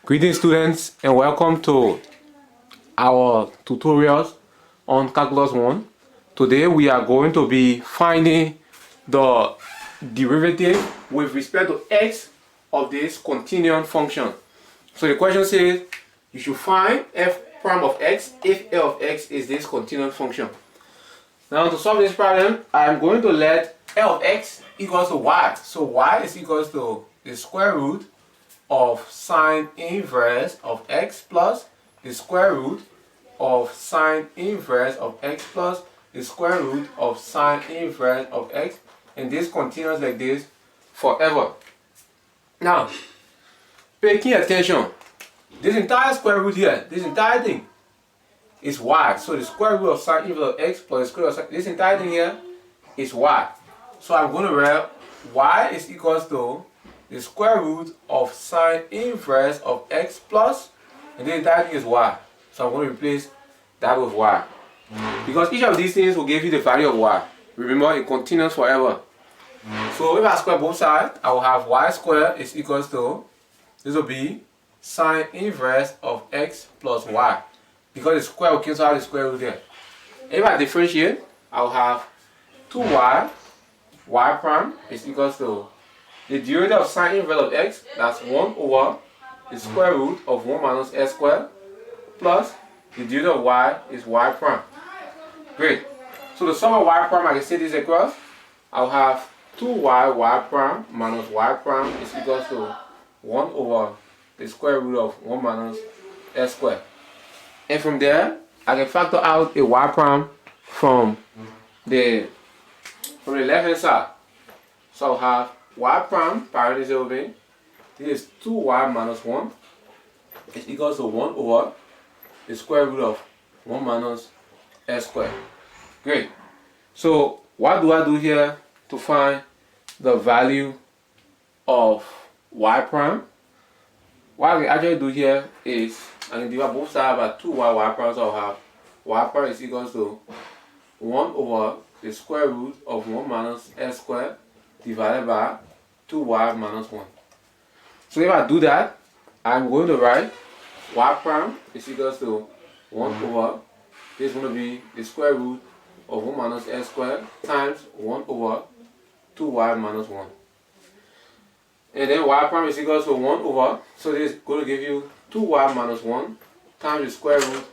Greetings students and welcome to our tutorials on Calculus 1. Today we are going to be finding the derivative with respect to x of this continuum function. So the question says you should find f prime of x if f of x is this continuum function. Now to solve this problem, I am going to let f of x equals to y. So y is equals to the square root of sine inverse of x plus the square root of sine inverse of x plus the square root of sine inverse of x, and this continues like this forever. Now, pay keen attention. This entire square root here, this entire thing is y. So the square root of sine inverse of x plus the square root of sine, this entire thing here is y. So I'm going to write y is equals to the square root of sine inverse of x plus, and then that is y. So I'm going to replace that with y. Because each of these things will give you the value of y. Remember, it continues forever. So if I square both sides, I will have y squared is equals to, this will be sine inverse of x plus y. Because the square will cancel out the square root there. If I differentiate, I will have 2y, y prime is equals to the derivative of sine inverse of x, that's 1 over the square root of 1 minus s squared, plus the derivative of y is y prime. Great. So the sum of y prime, I can say this across. I'll have 2y y prime minus y prime is equals to 1 over the square root of 1 minus s squared. And from there, I can factor out a y prime from the left hand side. So I'll have y prime, parenthesis over, this is 2y minus 1 is equals to 1 over the square root of 1 minus s squared. Great. So what do I do here to find the value of y prime? What I can actually do here is I can divide both sides by 2y y prime, so I'll have y prime is equals to 1 over the square root of 1 minus s squared divided by 2y minus 1. So if I do that, I'm going to write y prime is equals to 1 over, this is going to be the square root of 1 minus s squared times 1 over 2y minus 1. And then y prime is equals to 1 over, so this is going to give you 2y minus 1 times the square root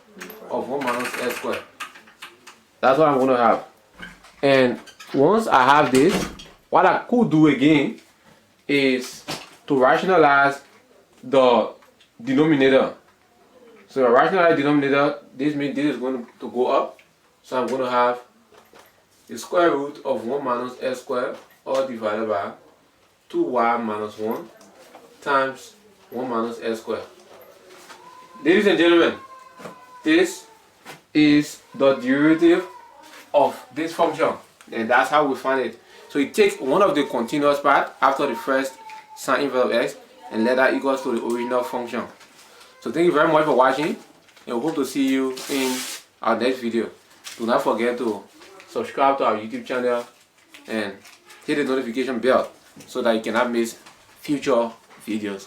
of 1 minus s squared. That's what I'm going to have. And once I have this, what I could do again is to rationalize the denominator. So the rationalize denominator, this means this is going to go up. So I'm going to have the square root of 1 minus s squared all divided by 2y minus 1 times 1 minus s squared. Ladies and gentlemen, this is the derivative of this function, and that's how we find it. So you take one of the continuous part after the first sine inverse of x and let that equals to the original function. So thank you very much for watching, and we hope to see you in our next video. Do not forget to subscribe to our YouTube channel and hit the notification bell so that you cannot miss future videos.